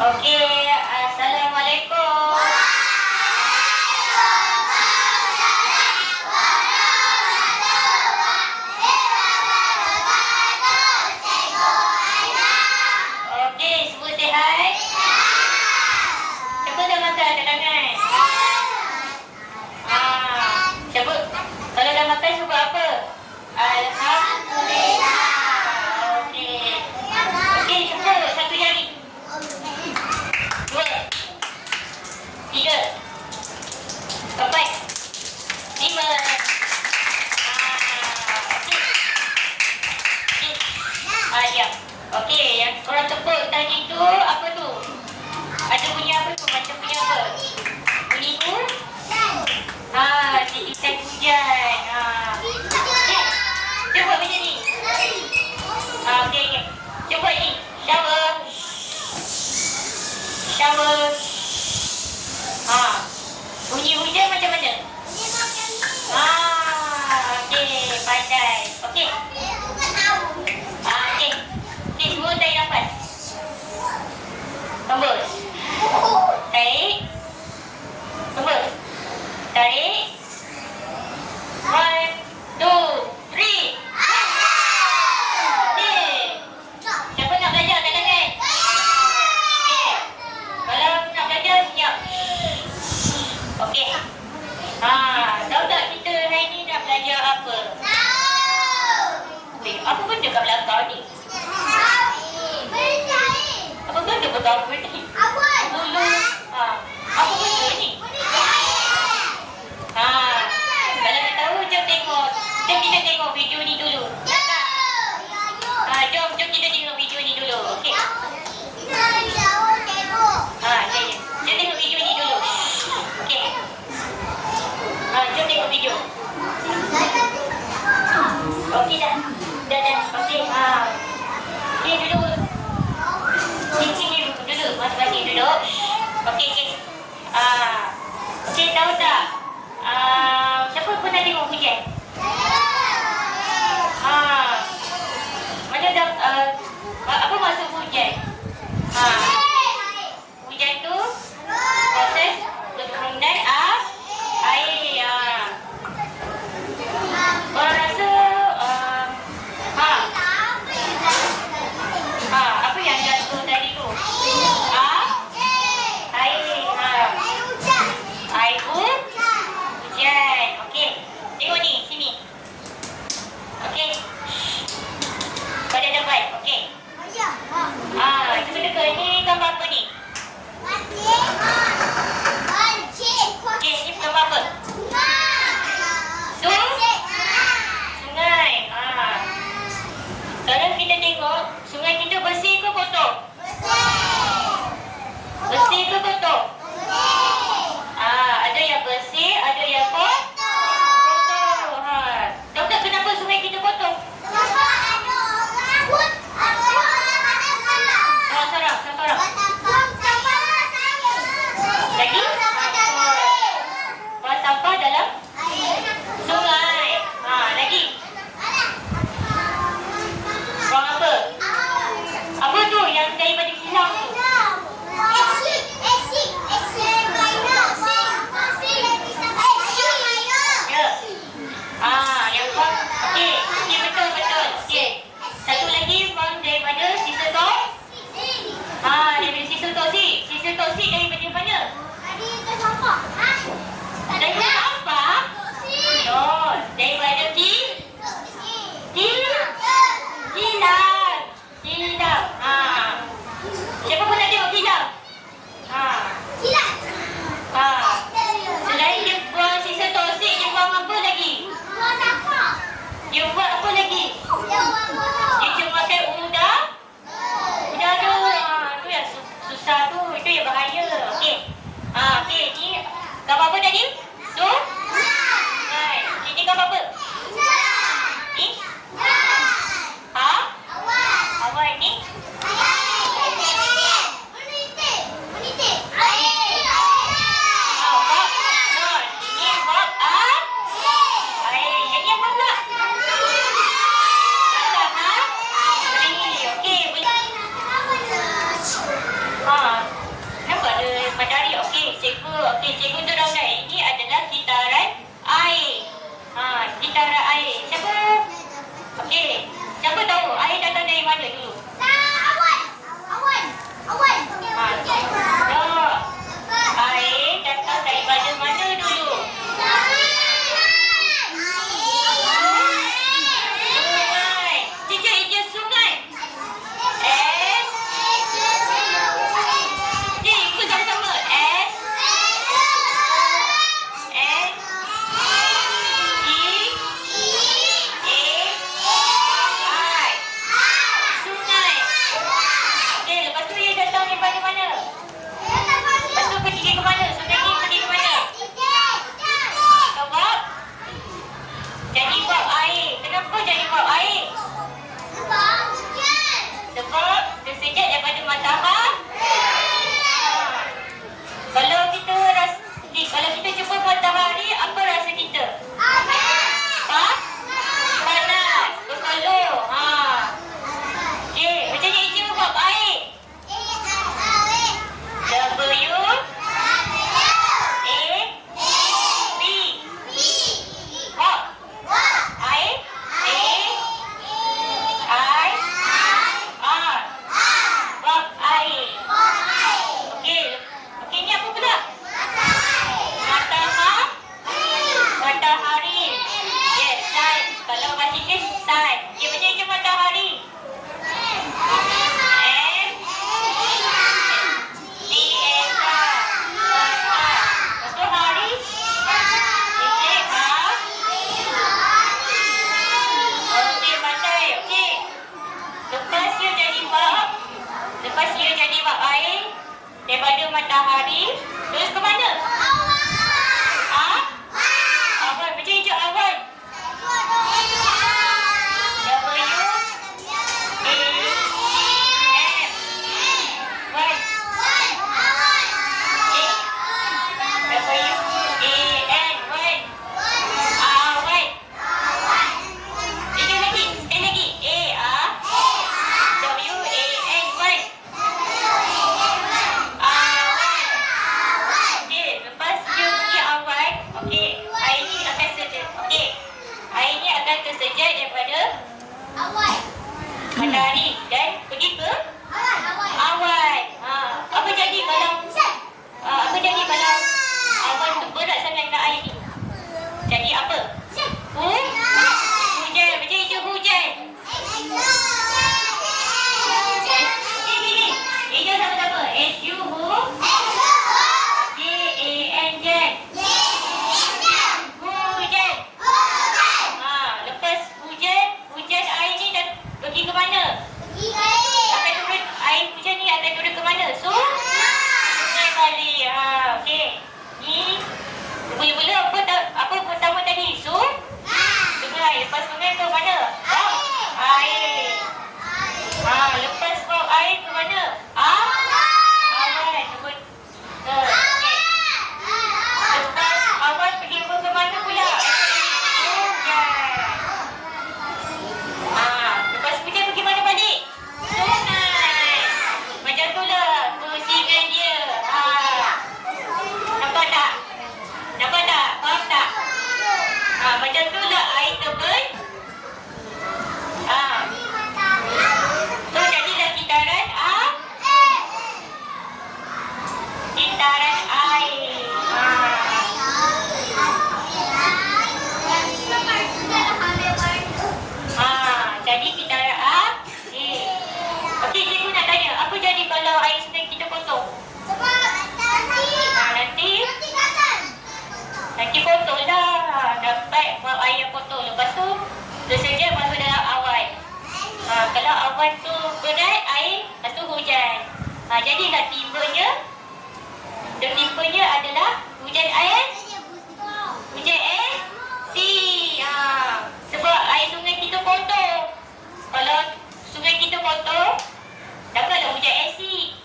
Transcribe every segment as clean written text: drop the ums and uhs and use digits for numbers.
Okey, Assalamualaikum. Okey, semua sihat? Siapa dah makan? Angkat tangan. Siapa? Kalau dah makan, sebut apa? Alhamdulillah. Okey. Okey, cuba satu jari. Dua. Tiga. Empat. Lima. Diam. Okey, yang korang tepuk tadi tu apa tu? Ada bunyi apa tu? Macam bunyi apa? Bunyi hujan. Titisan hujan. Cuba macam ni. Okey. Cuba ni. Shower. Shower. Bunyi hujan macam mana? Okey, pandai. Okey. Okey. Okey, semua tarik nafas. Tembus. Tarik. Tembus. Tarik. 1, 2, 3. Okey. Siapa nak belajar? Angkat tangan. Okey. Kalau nak belajar, senyap. Okey. Tahu tak kita hari ni nak belajar apa? Tahu. Apa benda kat belakang ni? Apa benda bergambar ni? Bulu. Apa benda ni? Kalau nak tahu, jom tengok. Jom kita tengok video ni dulu. Jom kita tengok video ni dulu. Okey. Jom tengok video ni dulu. Okey. Jom tengok video. Okey dah. Dah. Okey. Okey, duduk. Sini dulu. Masing-masing duduk. Okey. Okey, tahu tak? Siapa pernah tengok hujan? Mana dah apa maksud hujan? Hujan tu proses berturunan air. Korang rasa apa yang jatuh tadi tu? Air hujan. Okey. Tengok ni, sini. Okey. Pada depan. Okey. Cuba teka, ni gambar apa ni? Okey, ni gambar apa? Sungai. Sekarang kita tengok, sungai kita bersih ke kotor? Bersih ke kotor? Ada yang bersih, ada yang kotor. Tahu tak kenapa sungai kita kotor? Sorang. Lagi? Buang sampah dalam sungai. Lagi? Buang apa? Apa tu yang daripada kilang tu? Yang buang. Okey, betul. Okey. Satu lagi buang daripada sisa toksik. Daripada sisa toksik. Sisa toksik daripada mana? Daripada sampah. Daripada apa? No, daripada kilang. Siapa pernah tengok kilang? Selain dia buang sisa toksik, dia buang apa lagi? Dia buat apa lagi? Dia cuma makan udara. Tu yang susah tu. Itu yang bahaya. Okey. Okey, ni gambar apa tadi? Ini gambar apa? Ni? Awal ni? Okey. Okey, cikgu terangkan. Ini adalah kitaran air. Kitaran air. Siapa? Okey. Siapa tahu air datang dari mana dulu? Awan. Tak. Air datang daripada mana dulu? Sungai. Cikgu, ini sungai. S. Ni, ikut sama-sama. S. N. E. A. I. Sungai. Okey, lepas tu ia datang daripada mana? Lepas tu pergi ke mana? Sungai ni pergi ke mana? Sebab jadi bab air. Kenapa jadi bab air? Sebab tersejat daripada matahari. Kalau kita kalau kita jumpa matahari, apa rasa kita? Panas. Berpeluh. Okey, macam ni je bab air. W A B. Bab air. A I R. Bab air. Okey. Okey, ni apa pula? Matahari. Yes, sun. Kalau bahasa Inggeris, sun. Dia macam je matahari. M D S Lepas tu hari. Okey, pandai. Okey. Lepas dia jadi bab air daripada matahari, terus ke mana? Awan. Macam je awan. W A M. Wan. W A N. Wan. Awan. Sekali lagi. W A N. Wan. Awan. Okey, lepas dia punya awan, okey, air ni akan tersejar. Okey. Air ni akan tersejar daripada matahari dan pergi ke awan. Apa jadi kalau awan tu berat sangat dengan air ni? Jadi apa? Hujan. Macam itu hujan. Ni. Hijau sama-sama. S-U J-A-N. Hujan. Lepas hujan air ni dah pergi ke mana? Air hujan ni akan turun ke mana? Sungai balik. Okey. Ni bela-bela apa pertama tadi? Sungai. Lepas sungai ke mana? Air. Lepas bab air ke mana? Awan. Okey. Lepas awan pergi ke mana pula? Hujan. Lepas hujan pergi mana balik? Sungai. Macam tu lah pusingan dia. Nampak tak? Faham tak? Macam tu lah air tebal. So jadilah kitaran kitaran air. Jadi kitaran air. Okey, cikgu nak tanya, apa jadi kalau air sungai kita kotor? Nanti kotor lah. Dapat buat air yang kotor. Lepas tu tersejar masuk dalam awan. Kalau awan tu berat air, lepas tu hujan. Jadilah timbanya adalah hujan air. Hujan air sebab air sungai kita kotor. Kalau sungai kita kotor, takkanlah hujan asid.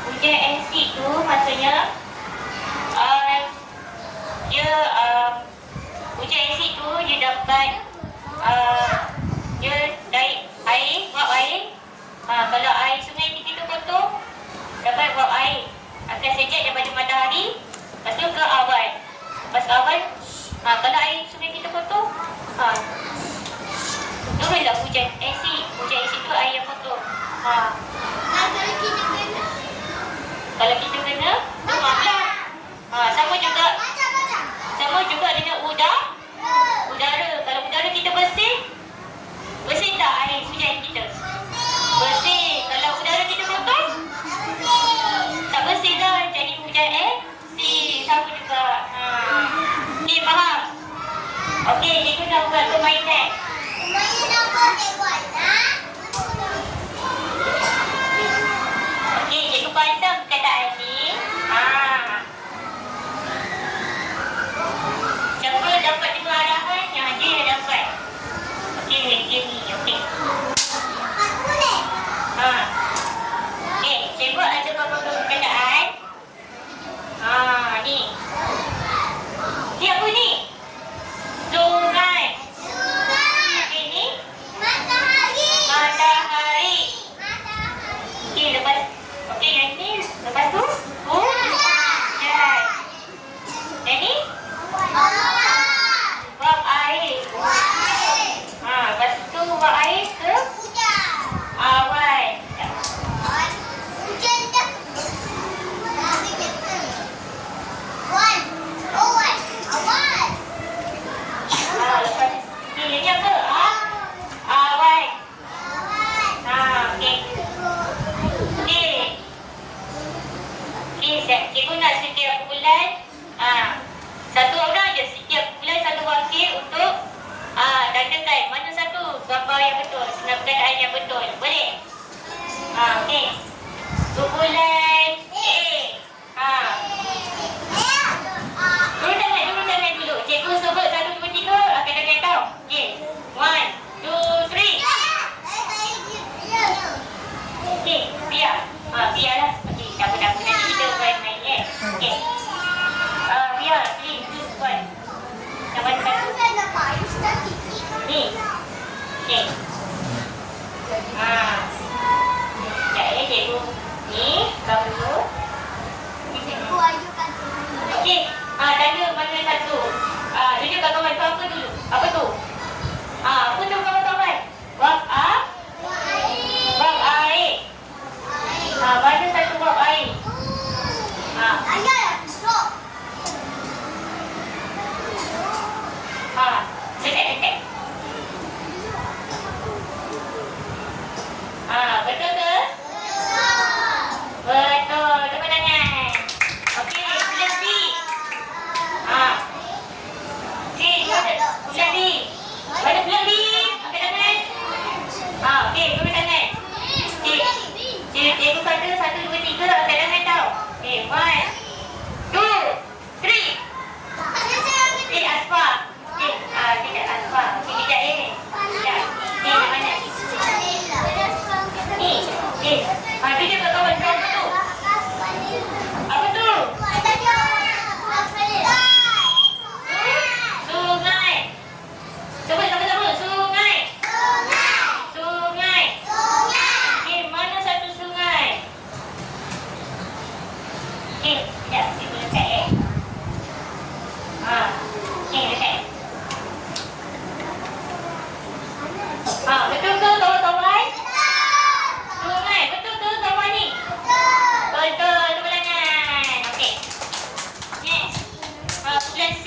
Hujan asid tu maksudnya hujan asid tu dia dapat dia dari air, buat air Kalau air sungai ni kita kotor, dapat buang air akan sejak daripada matahari. Lepas tu ke awan. Lepas ke awan, kalau air sungai kita kotor, turunlah hujan asid. Hujan asid tu air yang kotor. Kalau kita kena, demamlah. Sama juga dengan udara. Kalau udara kita bersih tak air hujan kita? Bersih. Kalau udara kita kotor, tak bersih lah. Jadi hujan asid. Sama juga. Okey, faham? Okey, cikgu nak buat permainan. Okey, cikgu pasang perkataan ni. Siapa dapat dengar arahan, yang dia yang dapat. Okey, dia ni. Okey. Okey, cikgu ada beberapa perkataan. Ni. Ni apa ni? Sungai. Okey, ni? Matahari. Okey, lepas. Okey, yang ni. Lepas tu? Hujan. Yang ni? Wap air. Lepas tu wap air ke? Awan. Lepas ni apa? Awan. Okey. Cikgu nak setiap bulan satu orang je, setiap bulan satu wakil untuk tandakan mana satu gambar yang betul, dengan perkataan yang betul. Boleh? Okey. Bulan Turun tangan dulu. Cikgu sebut 1, 2, 3 akan dengar tahu. Okey. 1, 2, 3. Okey, biar. Biarlah. Okey, tak apa. Nanti kita buat main. Okey. Biar. Please, buat. Nombor 1. Ni. Okey. Sekejap ya, cikgu. Ni, kau dulu. Okey. Tanya mana satu. Tunjuk kawan-kawan tu apa dulu? Apa tu? Apa tu kawan-kawan? Wap air. Mana satu wap air? Dekat. Betul ke? Betul. Tepuk tangan. Okey, bulan B. Okey, bulan B. Mana bulan B? Angkat tangan. Okey, turun tangan. Cikgu kata 1, 2, 3 angkat tangan tau. Okey, 1, 2, 3. Okey, Asfa. Okey, tidak Asfa. Okey, kejap ya. Kejap. Ni mana? Ni. Okey. Tunjuk kat kawan apa tu? Apa tu? Sungai. Sebut sama-sama. Sungai. Okey, mana satu sungai? Okey, sekejap. Cikgu letak okey, letak. Betul ke kawan-kawan? Sungai. Betul ke kawan ni? Betul. Tepuk tangan. Okey. Next. Bulan C.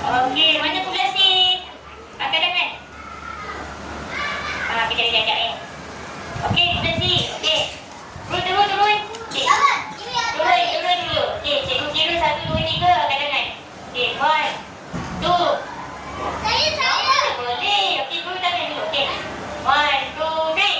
Okey, mana bulan C? Angkat tangan. Kejap. Okey, bulan C. Okey. Turun. Okey. Turun dulu. Okey, cikgu kira 1, 2, 3 angkat tangan. Okey, 1, 2. Boleh. Okey, turun tangan dulu. Okey. 1, 2, 3.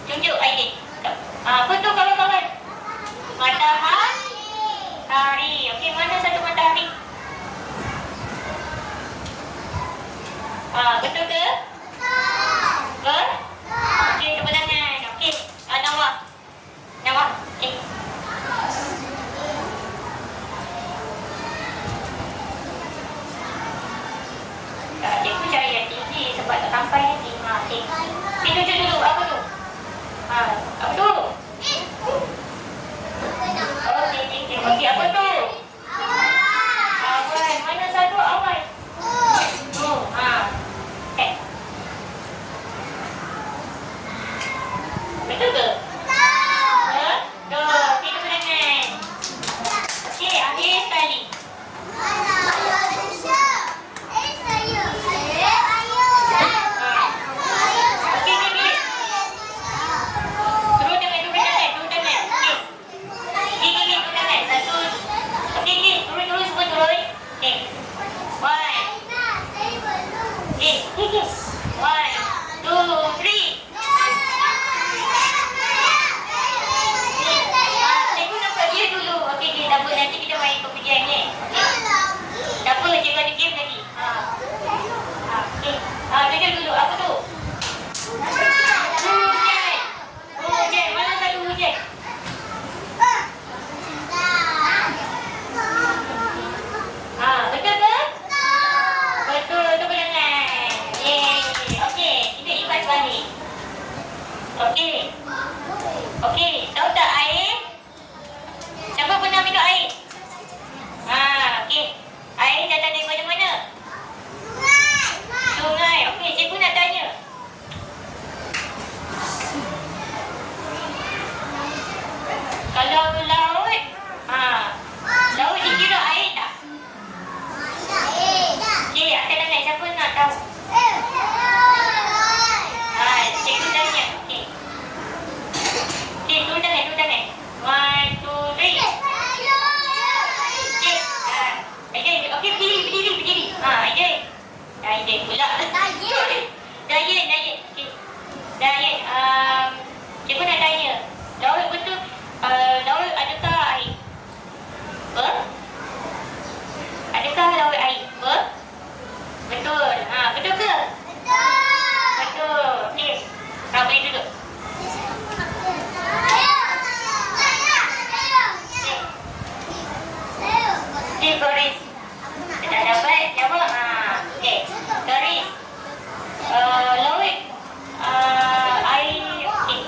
Tunjuk ID. Apa tu kawan-kawan? Matahari. Okey, mana satu matahari? Betul ke? Betul? Okey, tepuk tangan. Okey, Nawah. Nawah. Okey. Cikgu cari yang tinggi sebab tak sampai nanti. Okey. Tunjuk dulu. Apa tu? Apa tu? Okey, tinggi. Okey, apa tu? Awan. Mana satu awan? Okay. Betul ke? Betul. Okey, tepuk tangan. Okey, akhir sekali. Tunjuk dulu, apa tu? Hujan. Hujan, mana satu hujan? Betul ke? Betul, tepuk tangan. Yeay. Okey, kita imbas balik. Okey. Okey, tahu tak air? Siapa pernah minum air? Okey. Air datang dari mana-mana? Sungai. Okey, cikgu nak tanya. Kalau laut, laut dikira air tak? Okey, angkat tangan. Siapa nak tahu? Cikgu tanya. Okey. Okey, turun tangan. 1, 2, 3. Okey, okey, berdiri. Aiden pula. Dayen. Okey. Dayen, cikgu nak tanya. Laut betul, laut adakah air? Adakah laut air? Betul. Betul ke? Betul. Okey. Boleh duduk. Okey, Boris. Tak dapat jawab. Okey. Boris. Laut air. Okey.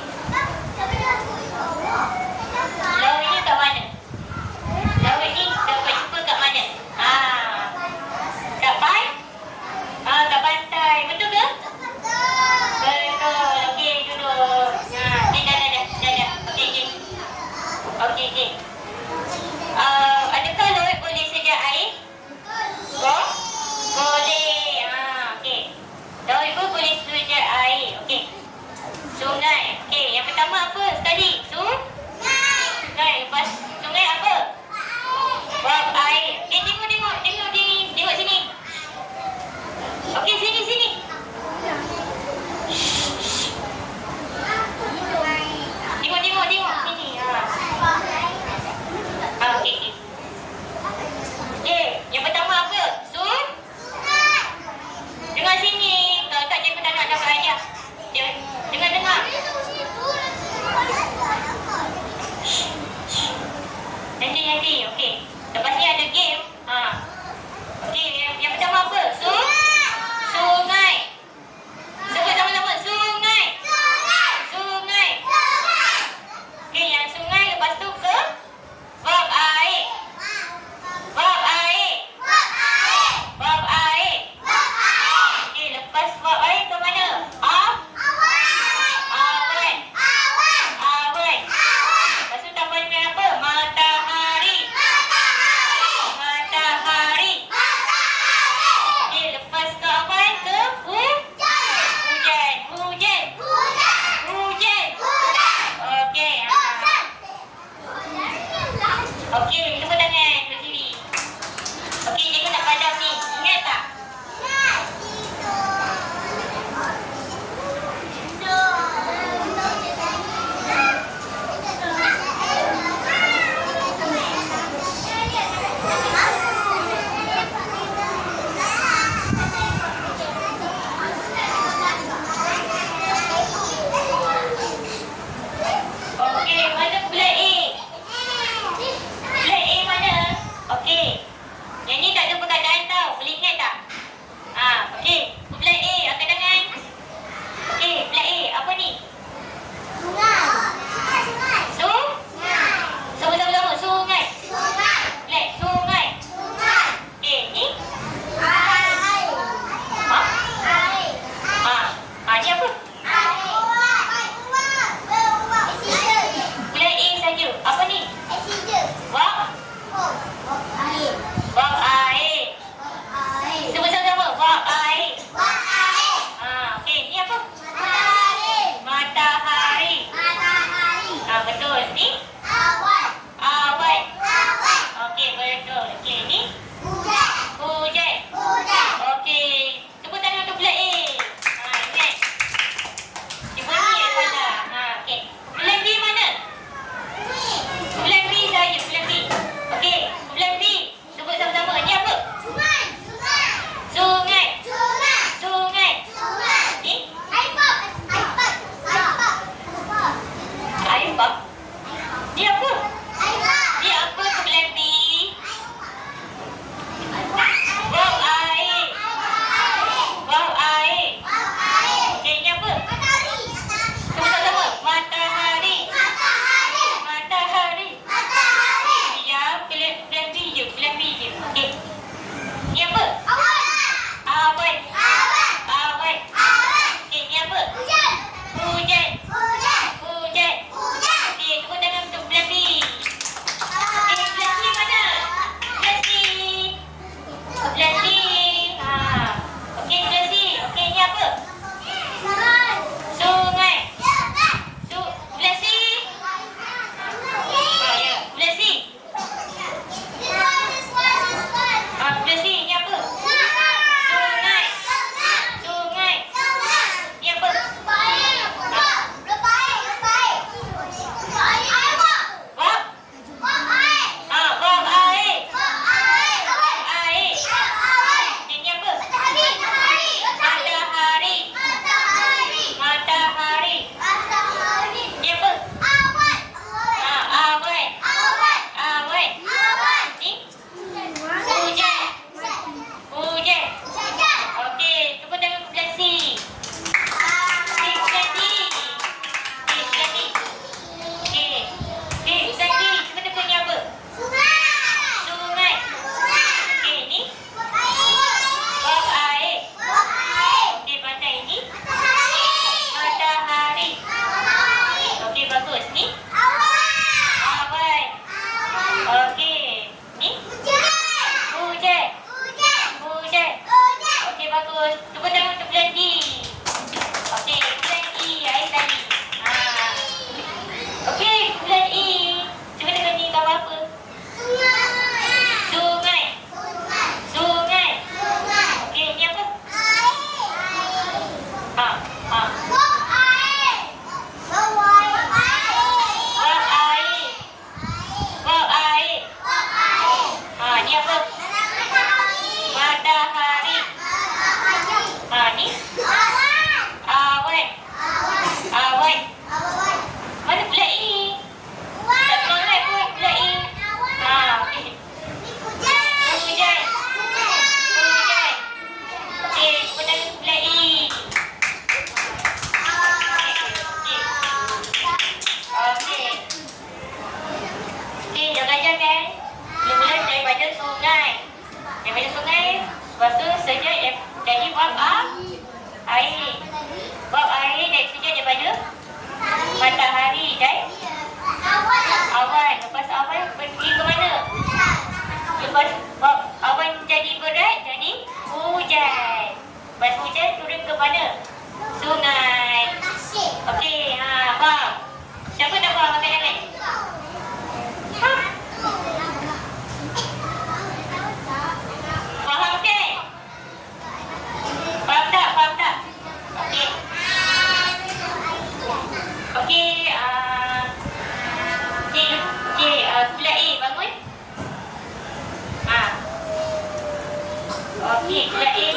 Bulan A,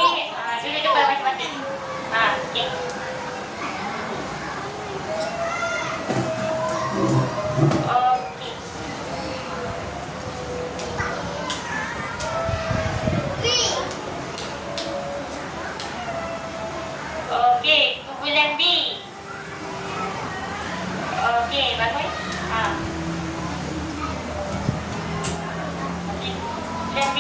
duduk depan masing-masing. Okey. Okey. Okey, kumpulan B. Okey, bangun. Okey, kumpulan B.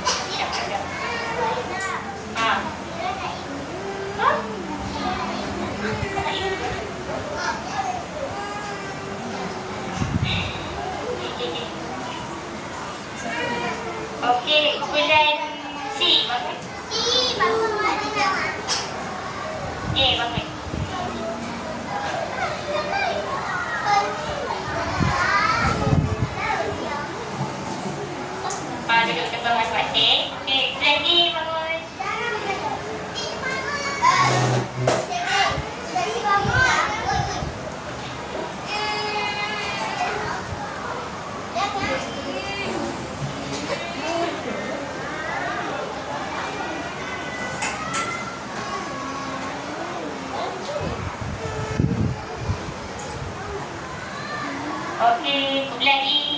Sekejap, sekejap. Ha? Tak nak ikut. Okey. Okey, kumpulan C. Bangun. A, bangun. Duduk depan masing-masing. Okey, kumpulan D, bangun. Okey, kumpulan E.